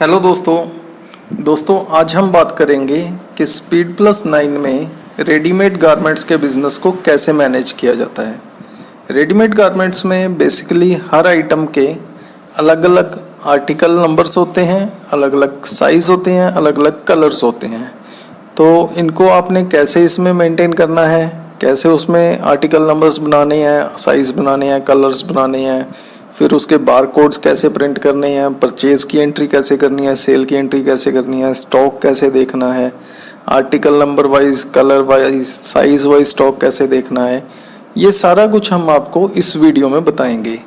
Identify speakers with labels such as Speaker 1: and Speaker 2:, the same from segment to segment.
Speaker 1: Hello दोस्तों आज हम बात करेंगे कि स्पीड प्लस 9 में रेडीमेड गारमेंट्स के बिज़नेस को कैसे मैनेज किया जाता है। रेडीमेड गारमेंट्स में बेसिकली हर आइटम के अलग अलग आर्टिकल नंबर्स होते हैं, अलग अलग साइज़ होते हैं, अलग अलग कलर्स होते हैं। तो इनको आपने कैसे इसमें मेंटेन करना है, कैसे उसमें आर्टिकल नंबर्स बनाने हैं, साइज़ बनाने हैं, कलर्स बनाने हैं, फिर उसके बार कोड्स कैसे प्रिंट करने हैं, परचेज़ की एंट्री कैसे करनी है, सेल की एंट्री कैसे करनी है, स्टॉक कैसे देखना है, article number wise, colour wise, size wise stock कैसे देखना है, ये सारा कुछ हम आपको इस वीडियो में बताएंगे।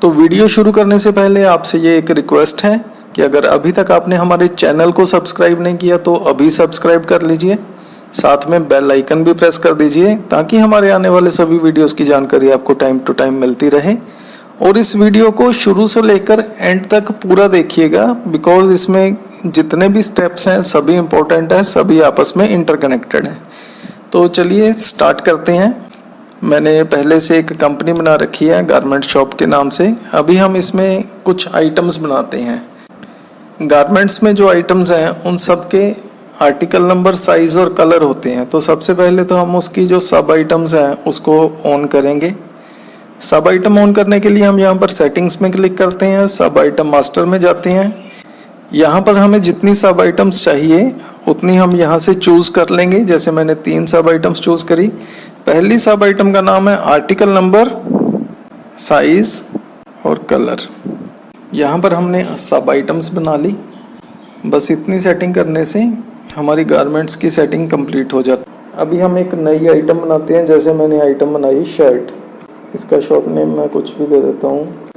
Speaker 1: तो वीडियो शुरू करने से पहले आपसे ये एक रिक्वेस्ट है कि अगर अभी तक आपने हमारे चैनल को सब्सक्राइब नहीं किया तो अभी सब्सक्राइब कर लीजिए, साथ में बेल आइकन भी प्रेस कर दीजिए ताकि हमारे आने वाले सभी वीडियोस की जानकारी आपको टाइम टू टाइम मिलती रहे। और इस वीडियो को शुरू से लेकर एंड तक पूरा देखिएगा, बिकॉज इसमें जितने भी स्टेप्स हैं सभी इम्पोर्टेंट हैं, सभी आपस में इंटरकनेक्टेड हैं। तो चलिए स्टार्ट करते हैं। मैंने पहले से एक कंपनी बना रखी है गारमेंट शॉप के नाम से। अभी हम इसमें कुछ आइटम्स बनाते हैं। गारमेंट्स में जो आइटम्स हैं उन सब के आर्टिकल नंबर, साइज़ और कलर होते हैं। तो सबसे पहले तो हम उसकी जो सब आइटम्स हैं उसको ऑन करेंगे। सब आइटम ऑन करने के लिए हम यहाँ पर सेटिंग्स में क्लिक करते हैं, सब आइटम मास्टर में जाते हैं। यहाँ पर हमें जितनी सब आइटम्स चाहिए उतनी हम यहाँ से चूज़ कर लेंगे। जैसे मैंने 3 सब आइटम्स चूज़ करी। पहली सब आइटम का नाम है आर्टिकल नंबर, साइज़ और कलर। यहाँ पर हमने सब आइटम्स बना ली। बस इतनी सेटिंग करने से हमारी गारमेंट्स की सेटिंग कंप्लीट हो जाती है। अभी हम एक नई आइटम बनाते हैं। जैसे मैंने आइटम बनाई शर्ट, इसका शॉप नेम मैं कुछ भी दे देता हूँ।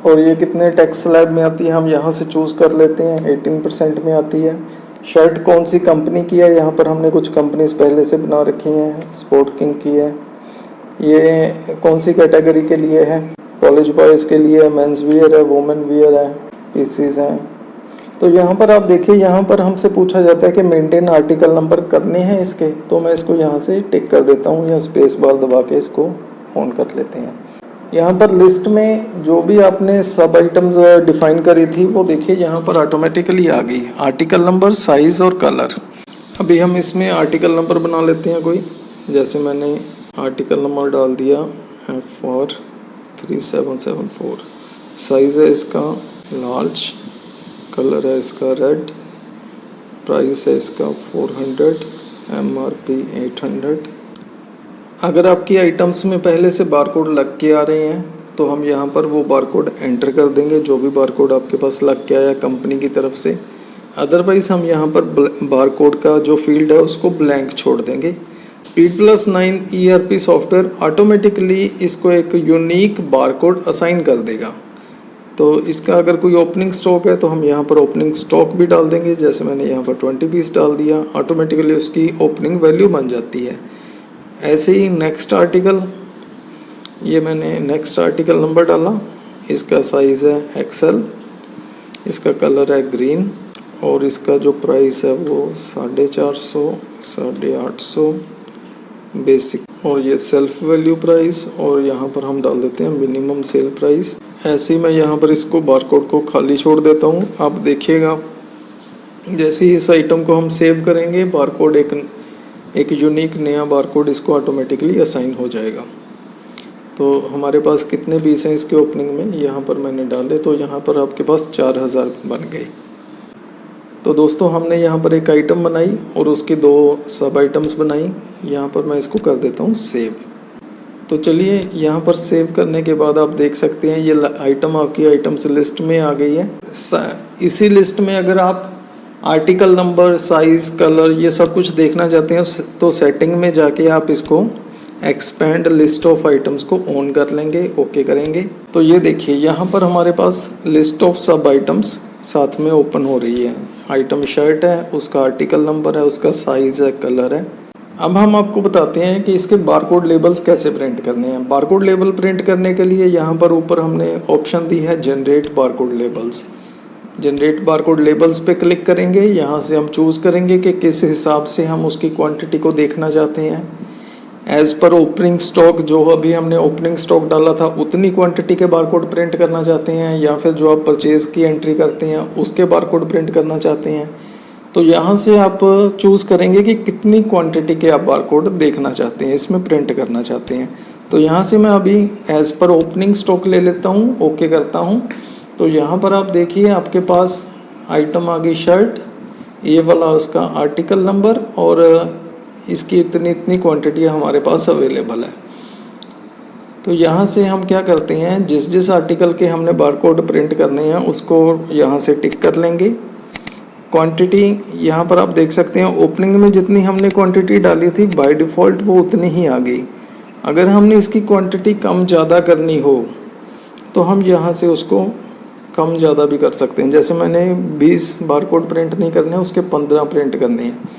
Speaker 1: और ये कितने टैक्स स्लैब में आती है हम यहाँ से चूज़ कर लेते हैं। 18% में आती है। शर्ट कौन सी कंपनी की है, यहाँ पर हमने कुछ कंपनीज पहले से बना रखी हैं। स्पोर्ट किंग की है। ये कौन सी कैटेगरी के लिए है, कॉलेज बॉयज़ के लिए, मेंस वियर है, वुमेन वियर है, पीसीज हैं। तो यहाँ पर आप देखिए, यहाँ पर हमसे पूछा जाता है कि मेंटेन आर्टिकल नंबर करने हैं इसके। तो मैं इसको यहाँ से टिक कर देता हूँ या स्पेस बार दबा के इसको ऑन कर लेते हैं। यहाँ पर लिस्ट में जो भी आपने सब आइटम्स डिफाइन करी थी वो देखिए यहाँ पर ऑटोमेटिकली आ गई, आर्टिकल नंबर, साइज़ और कलर। अभी हम इसमें आर्टिकल नंबर बना लेते हैं कोई। जैसे मैंने आर्टिकल नंबर डाल दिया F4 3774। साइज़ है इसका लार्ज, कलर है इसका रेड, प्राइस है इसका 400, MRP 800। अगर आपकी आइटम्स में पहले से बारकोड लग के आ रहे हैं तो हम यहाँ पर वो बारकोड एंटर कर देंगे, जो भी बारकोड आपके पास लग के आया कंपनी की तरफ से। अदरवाइज़ हम यहाँ पर बारकोड का जो फील्ड है उसको ब्लैंक छोड़ देंगे। Speed plus 9 ERP software automatically इसको एक यूनिक बारकोड असाइन कर देगा। तो इसका अगर कोई ओपनिंग स्टॉक है तो हम यहाँ पर ओपनिंग स्टॉक भी डाल देंगे। जैसे मैंने यहाँ पर 20 पीस डाल दिया, ऑटोमेटिकली उसकी ओपनिंग वैल्यू बन जाती है। ऐसे ही नेक्स्ट आर्टिकल, ये मैंने नेक्स्ट आर्टिकल नंबर डाला। इसका साइज़ है XL, इसका कलर है ग्रीन और इसका जो प्राइस है वो 450, 850 बेसिक। और ये सेल्फ वैल्यू प्राइस, और यहाँ पर हम डाल देते हैं मिनिमम सेल प्राइस। ऐसे ही मैं यहाँ पर इसको बारकोड को खाली छोड़ देता हूँ। आप देखिएगा जैसे ही इस आइटम को हम सेव करेंगे, बारकोड एक यूनिक नया बारकोड इसको ऑटोमेटिकली असाइन हो जाएगा। तो हमारे पास कितने पीस हैं इसके ओपनिंग में, यहाँ पर मैंने डाले तो यहाँ पर आपके पास 4000 बन गए। तो दोस्तों हमने यहाँ पर एक आइटम बनाई और उसकी 2 सब आइटम्स बनाई। यहाँ पर मैं इसको कर देता हूँ सेव। तो चलिए यहाँ पर सेव करने के बाद आप देख सकते हैं ये आइटम आपकी आइटम्स लिस्ट में आ गई है। इसी लिस्ट में अगर आप आर्टिकल नंबर, साइज़, कलर ये सब कुछ देखना चाहते हैं तो सेटिंग में जाके आप इसको एक्सपेंड लिस्ट ऑफ आइटम्स को ऑन कर लेंगे, ओके करेंगे। तो ये देखिए यहाँ पर हमारे पास लिस्ट ऑफ सब आइटम्स साथ में ओपन हो रही है। आइटम शर्ट है, उसका आर्टिकल नंबर है, उसका साइज़ है, कलर है। अब हम आपको बताते हैं कि इसके बारकोड लेबल्स कैसे प्रिंट करने हैं। बारकोड लेबल प्रिंट करने के लिए यहाँ पर ऊपर हमने ऑप्शन दी है generate barcode labels. Generate barcode labels पे क्लिक करेंगे। यहाँ से हम चूज़ करेंगे कि किस हिसाब से हम उसकी क्वांटिटी को देखना चाहते हैं। एज़ पर ओपनिंग स्टॉक, जो अभी हमने ओपनिंग स्टॉक डाला था उतनी क्वांटिटी के बारकोड प्रिंट करना चाहते हैं, या फिर जो आप परचेज़ की एंट्री करते हैं उसके बारकोड प्रिंट करना चाहते हैं, तो यहाँ से आप चूज़ करेंगे कि कितनी क्वांटिटी के आप बारकोड देखना चाहते हैं, इसमें प्रिंट करना चाहते हैं। तो यहाँ से मैं अभी एज़ पर ओपनिंग स्टॉक ले लेता हूँ, ओके करता हूँ। तो यहाँ पर आप देखिए आपके पास आइटम आ गई शर्ट, ये वाला उसका आर्टिकल नंबर, और इसकी इतनी इतनी क्वांटिटी हमारे पास अवेलेबल है। तो यहाँ से हम क्या करते हैं, जिस जिस आर्टिकल के हमने बारकोड प्रिंट करने हैं उसको यहाँ से टिक कर लेंगे। क्वांटिटी यहाँ पर आप देख सकते हैं, ओपनिंग में जितनी हमने क्वांटिटी डाली थी बाय डिफ़ॉल्ट वो उतनी ही आ गई। अगर हमने इसकी क्वांटिटी कम ज़्यादा करनी हो तो हम यहाँ से उसको कम ज़्यादा भी कर सकते हैं। जैसे मैंने 20 बारकोड प्रिंट नहीं करने हैं, उसके 15 प्रिंट करने हैं,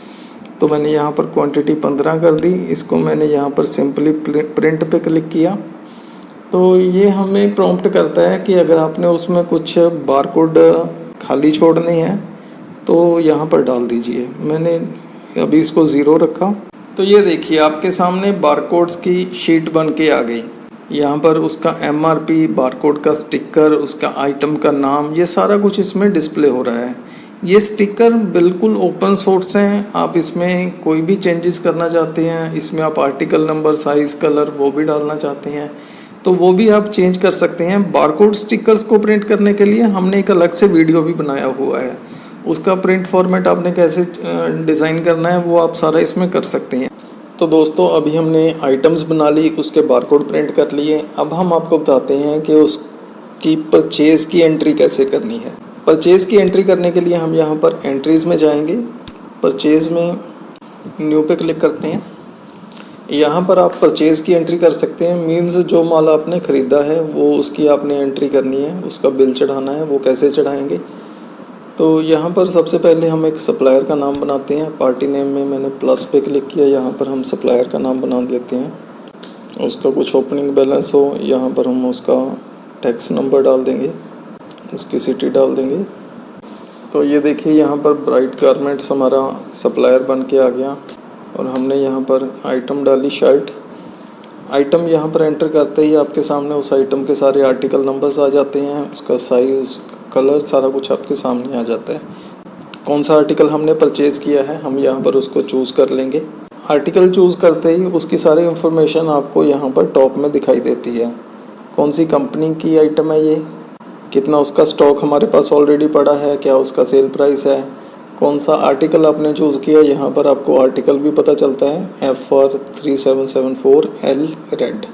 Speaker 1: तो मैंने यहाँ पर क्वांटिटी 15 कर दी। इसको मैंने यहाँ पर सिंपली प्रिंट पे क्लिक किया, तो ये हमें प्रॉम्प्ट करता है कि अगर आपने उसमें कुछ बारकोड खाली छोड़ने हैं तो यहाँ पर डाल दीजिए। मैंने अभी इसको 0 रखा। तो ये देखिए आपके सामने बारकोड्स की शीट बन के आ गई। यहाँ पर उसका MRP, बारकोड का स्टिकर, उसका आइटम का नाम, ये सारा कुछ इसमें डिस्प्ले हो रहा है। ये स्टिकर बिल्कुल ओपन सोर्स हैं, आप इसमें कोई भी चेंजेस करना चाहते हैं, इसमें आप आर्टिकल नंबर, साइज़, कलर वो भी डालना चाहते हैं तो वो भी आप चेंज कर सकते हैं। बारकोड स्टिकर्स को प्रिंट करने के लिए हमने एक अलग से वीडियो भी बनाया हुआ है, उसका प्रिंट फॉर्मेट आपने कैसे डिज़ाइन करना है वो आप सारा इसमें कर सकते हैं। तो दोस्तों अभी हमने आइटम्स बना ली, उसके बारकोड प्रिंट कर लिए। अब हम आपको बताते हैं कि उसकी परचेज़ की एंट्री कैसे करनी है। परचेज़ की एंट्री करने के लिए हम यहाँ पर एंट्रीज़ में जाएंगे, परचेज़ में न्यू पे क्लिक करते हैं। यहाँ पर आप परचेज़ की एंट्री कर सकते हैं, मीन्स जो माल आपने ख़रीदा है वो उसकी आपने एंट्री करनी है, उसका बिल चढ़ाना है। वो कैसे चढ़ाएंगे, तो यहाँ पर सबसे पहले हम एक सप्लायर का नाम बनाते हैं। पार्टी नेम में मैंने प्लस पे क्लिक किया, यहाँ पर हम सप्लायर का नाम बना लेते हैं। उसका कुछ ओपनिंग बैलेंस हो, यहाँ पर हम उसका टैक्स नंबर डाल देंगे, उसकी सिटी डाल देंगे। तो ये देखिए यहाँ पर ब्राइट गारमेंट्स हमारा सप्लायर बन के आ गया, और हमने यहाँ पर आइटम डाली शर्ट। आइटम यहाँ पर एंटर करते ही आपके सामने उस आइटम के सारे आर्टिकल नंबर्स आ जाते हैं, उसका साइज़, कलर, सारा कुछ आपके सामने आ जाता है। कौन सा आर्टिकल हमने परचेज़ किया है हम यहाँ पर उसको चूज़ कर लेंगे। आर्टिकल चूज़ करते ही उसकी सारी इन्फॉर्मेशन आपको यहाँ पर टॉप में दिखाई देती है। कौन सी कंपनी की आइटम है ये, कितना उसका स्टॉक हमारे पास ऑलरेडी पड़ा है, क्या उसका सेल प्राइस है, कौन सा आर्टिकल आपने चूज़ किया, यहाँ पर आपको आर्टिकल भी पता चलता है, F4774L रेड,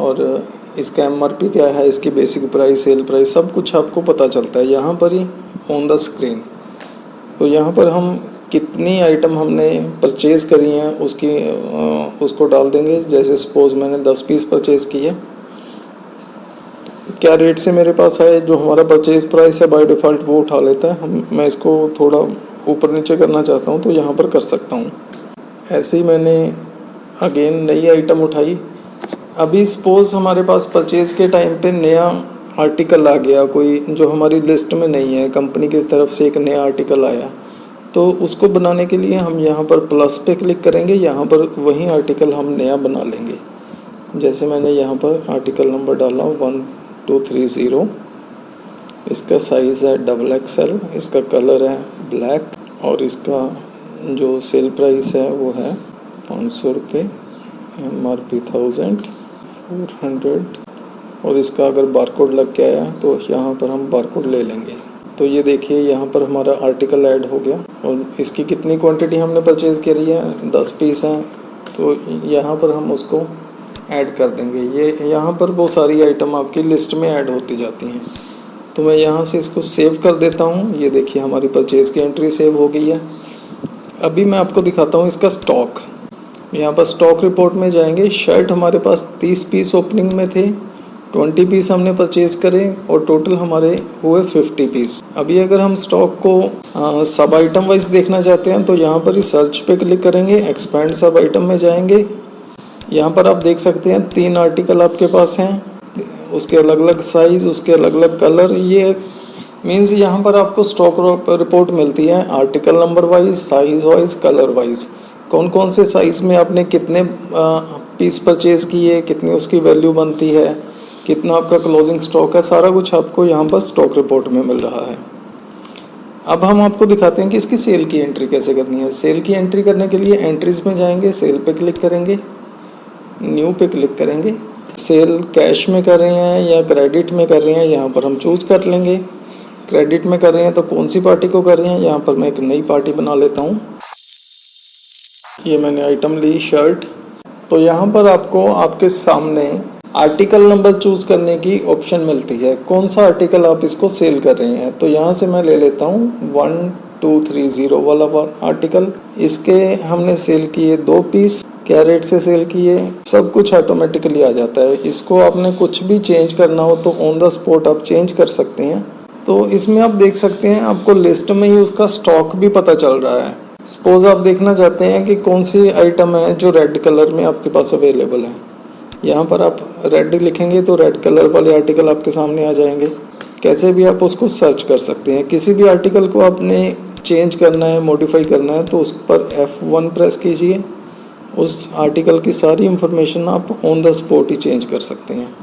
Speaker 1: और इसका MRP क्या है, इसकी बेसिक प्राइस, सेल प्राइस, सब कुछ आपको पता चलता है यहाँ पर ही ऑन द स्क्रीन। तो यहाँ पर हम कितनी आइटम हमने परचेज़ करी हैं उसको डाल देंगे। जैसे सपोज़ मैंने 10 पीस परचेज़ की है, क्या रेट से मेरे पास है, जो हमारा परचेज़ प्राइस है बाय डिफ़ॉल्ट वो उठा लेता है। मैं इसको थोड़ा ऊपर नीचे करना चाहता हूँ तो यहाँ पर कर सकता हूँ। ऐसे ही मैंने अगेन नई आइटम उठाई। अभी सपोज़ हमारे पास परचेज़ के टाइम पे नया आर्टिकल आ गया कोई, जो हमारी लिस्ट में नहीं है, कंपनी की तरफ से एक नया आर्टिकल आया, तो उसको बनाने के लिए हम यहाँ पर प्लस पे क्लिक करेंगे। यहाँ पर वही आर्टिकल हम नया बना लेंगे। जैसे मैंने यहाँ पर आर्टिकल नंबर डाला 1230, इसका साइज़ है XXL, इसका कलर है ब्लैक, और इसका जो सेल प्राइस है वो है 500 रुपये, MRP 1400, और इसका अगर बारकोड लग के आया तो यहाँ पर हम बारकोड ले लेंगे। तो ये देखिए यहाँ पर हमारा आर्टिकल ऐड हो गया, और इसकी कितनी क्वांटिटी हमने परचेज़ करी है, 10 पीस हैं, तो यहाँ पर हम उसको ऐड कर देंगे। ये यहाँ पर वो सारी आइटम आपकी लिस्ट में ऐड होती जाती हैं। तो मैं यहाँ से इसको सेव कर देता हूँ। ये देखिए हमारी परचेज़ की एंट्री सेव हो गई है। अभी मैं आपको दिखाता हूँ इसका स्टॉक। यहाँ पर स्टॉक रिपोर्ट में जाएंगे। शर्ट हमारे पास 30 पीस ओपनिंग में थे, 20 पीस हमने परचेज़ करे, और टोटल हमारे हुए 50 पीस। अभी अगर हम स्टॉक को सब आइटम वाइज देखना चाहते हैं तो यहाँ पर ही सर्च पे क्लिक करेंगे, एक्सपैंड सब आइटम में जाएंगे। यहाँ पर आप देख सकते हैं 3 आर्टिकल आपके पास हैं, उसके अलग अलग साइज़, उसके अलग अलग कलर। ये मीन्स यहाँ पर आपको स्टॉक रिपोर्ट मिलती है article number wise, size wise, colour wise. कौन कौन से साइज़ में आपने कितने पीस परचेज़ किए, कितनी उसकी वैल्यू बनती है, कितना आपका क्लोजिंग स्टॉक है, सारा कुछ आपको यहाँ पर स्टॉक रिपोर्ट में मिल रहा है। अब हम आपको दिखाते हैं कि इसकी सेल की एंट्री कैसे करनी है। सेल की एंट्री करने के लिए एंट्रीज में जाएंगे, सेल पे क्लिक करेंगे, न्यू पे क्लिक करेंगे। सेल कैश में कर रहे हैं या क्रेडिट में कर रहे हैं, यहाँ पर हम चूज़ कर लेंगे। क्रेडिट में कर रहे हैं तो कौन सी पार्टी को कर रहे हैं, यहाँ पर मैं एक नई पार्टी बना लेता हूँ। ये मैंने आइटम ली शर्ट। तो यहाँ पर आपको आपके सामने आर्टिकल नंबर चूज़ करने की ऑप्शन मिलती है, कौन सा आर्टिकल आप इसको सेल कर रहे हैं। तो यहाँ से मैं ले लेता हूँ 1230 वाला आर्टिकल। इसके हमने सेल किए 2 पीस, क्या रेट से सेल किए, सब कुछ ऑटोमेटिकली आ जाता है। इसको आपने कुछ भी चेंज करना हो तो ऑन द स्पॉट आप चेंज कर सकते हैं। तो इसमें आप देख सकते हैं आपको लिस्ट में ही उसका स्टॉक भी पता चल रहा है। सपोज आप देखना चाहते हैं कि कौन सी आइटम है जो रेड कलर में आपके पास अवेलेबल है, यहाँ पर आप रेड लिखेंगे तो रेड कलर वाले आर्टिकल आपके सामने आ जाएंगे। कैसे भी आप उसको सर्च कर सकते हैं। किसी भी आर्टिकल को आपने चेंज करना है, मॉडिफाई करना है तो उस पर F1 प्रेस कीजिए। उस आर्टिकल की सारी इंफॉर्मेशन आप on the spot he change कर सकते हैं।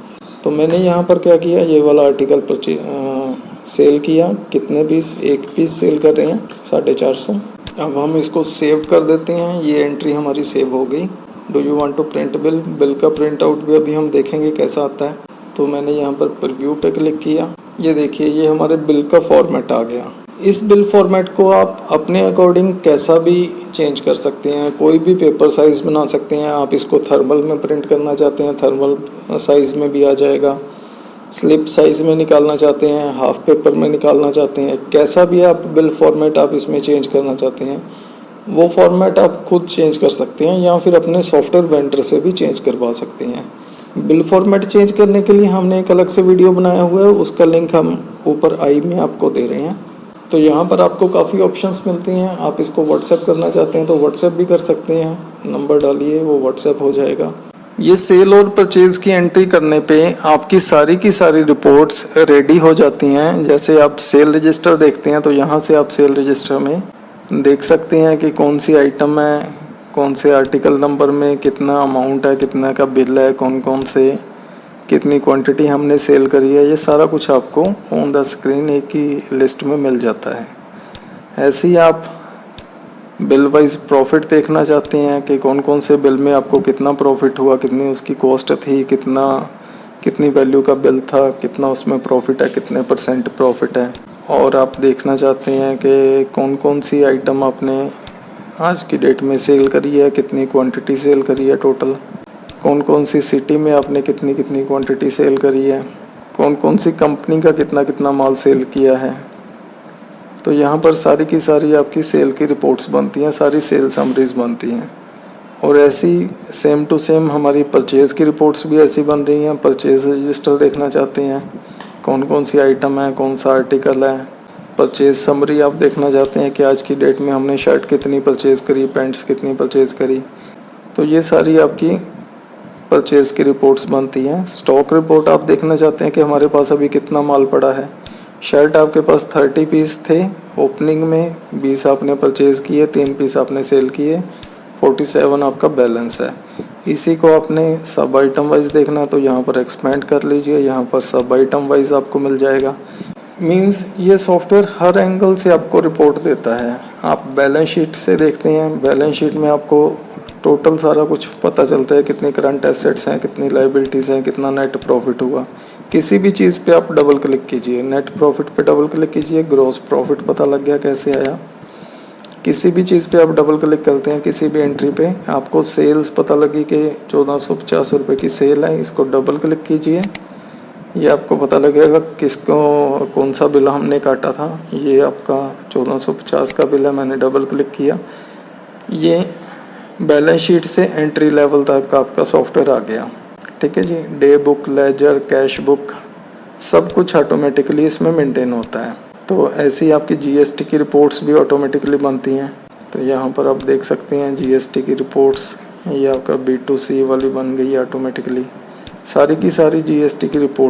Speaker 1: तो मैंने यहाँ पर क्या किया, ये वाला आर्टिकल सेल किया। कितने पीस, 1 पीस सेल कर रहे हैं 450। अब हम इसको सेव कर देते हैं। ये एंट्री हमारी सेव हो गई। Do you want to print bill, bill का प्रिंट आउट भी अभी हम देखेंगे कैसा आता है। तो मैंने यहाँ पर प्रीव्यू पे क्लिक किया। ये देखिए ये हमारे बिल का फॉर्मेट आ गया। इस बिल फॉर्मेट को आप अपने अकॉर्डिंग कैसा भी चेंज कर सकते हैं। कोई भी पेपर साइज़ बना सकते हैं। आप इसको थर्मल में प्रिंट करना चाहते हैं, थर्मल साइज़ में भी आ जाएगा। स्लिप साइज़ में निकालना चाहते हैं, हाफ पेपर में निकालना चाहते हैं, कैसा भी आप बिल फॉर्मेट आप इसमें चेंज करना चाहते हैं वो फॉर्मेट आप खुद चेंज कर सकते हैं या फिर अपने सॉफ्टवेयर वेंडर से भी चेंज करवा सकते हैं। बिल फॉर्मेट चेंज करने के लिए हमने एक अलग से वीडियो बनाया हुआ है, उसका लिंक हम ऊपर आई में आपको दे रहे हैं। तो यहाँ पर आपको काफ़ी ऑप्शंस मिलती हैं। आप इसको व्हाट्सएप करना चाहते हैं तो व्हाट्सएप भी कर सकते हैं, नंबर डालिए वो व्हाट्सएप हो जाएगा। ये सेल और परचेज़ की एंट्री करने पे आपकी सारी की सारी रिपोर्ट्स रेडी हो जाती हैं। जैसे आप सेल रजिस्टर देखते हैं तो यहाँ से आप सेल रजिस्टर में देख सकते हैं कि कौन सी आइटम है, कौन से आर्टिकल नंबर में कितना अमाउंट है, कितना का बिल है, कौन कौन से कितनी क्वांटिटी हमने सेल करी है। ये सारा कुछ आपको ऑन द स्क्रीन एक ही लिस्ट में मिल जाता है। ऐसे ही आप बिल वाइज प्रॉफिट देखना चाहते हैं कि कौन कौन से बिल में आपको कितना प्रॉफिट हुआ, कितनी उसकी कॉस्ट थी, कितनी वैल्यू का बिल था, कितना उसमें प्रॉफिट है, कितने % प्रॉफिट है। और आप देखना चाहते हैं कि कौन कौन सी आइटम आपने आज की डेट में सेल करी है, कितनी क्वांटिटी सेल करी है टोटल, कौन कौन सी सिटी में आपने कितनी कितनी क्वांटिटी सेल करी है, कौन कौन सी कंपनी का कितना कितना माल सेल किया है। तो यहाँ पर सारी की सारी आपकी सेल की रिपोर्ट्स बनती हैं, सारी सेल समरीज बनती हैं। और ऐसी सेम टू सेम हमारी परचेज़ की रिपोर्ट्स भी ऐसी बन रही हैं। परचेज़ रजिस्टर देखना चाहते हैं, कौन कौन सी आइटम है, कौन सा आर्टिकल है। परचेज़ समरी आप देखना चाहते हैं कि आज की डेट में हमने शर्ट कितनी परचेज़ करी, पैंट्स कितनी परचेज़ करी। तो ये सारी आपकी परचेज़ की रिपोर्ट्स बनती हैं। स्टॉक रिपोर्ट आप देखना चाहते हैं कि हमारे पास अभी कितना माल पड़ा है। शर्ट आपके पास 30 पीस थे ओपनिंग में, 20 आपने परचेज़ किए, 3 पीस आपने सेल किए, 47 आपका बैलेंस है। इसी को आपने सब आइटम वाइज देखना है तो यहाँ पर एक्सपेंड कर लीजिए, यहाँ पर सब आइटम वाइज आपको मिल जाएगा। मींस ये सॉफ्टवेयर हर एंगल से आपको रिपोर्ट देता है। आप बैलेंस शीट से देखते हैं, बैलेंस शीट में आपको टोटल सारा कुछ पता चलता है, कितनी करंट एसेट्स हैं, कितनी लायबिलिटीज़ हैं, कितना नेट प्रॉफिट हुआ। किसी भी चीज़ पे आप डबल क्लिक कीजिए, नेट प्रॉफिट पे डबल क्लिक कीजिए, ग्रॉस प्रॉफिट पता लग गया कैसे आया। किसी भी चीज़ पे आप डबल क्लिक करते हैं, किसी भी एंट्री पे आपको सेल्स पता लगी कि 1450 रुपये की सेल है, इसको डबल क्लिक कीजिए। ये आपको पता लगेगा किसको कौन सा बिल हमने काटा था। ये आपका 1450 का बिल है, मैंने डबल क्लिक किया। ये बैलेंस शीट से एंट्री लेवल तक का आपका सॉफ्टवेयर आ गया। ठीक है जी। Day book, ledger, cash book सब कुछ ऑटोमेटिकली इसमें मेंटेन होता है। तो ऐसी आपकी जीएसटी की रिपोर्ट्स भी ऑटोमेटिकली बनती हैं। तो यहाँ पर आप देख सकते हैं जीएसटी की रिपोर्ट्स, ये आपका B2C वाली बन गई ऑटोमेटिकली। सारी की सारी जीएसटी की रिपोर्ट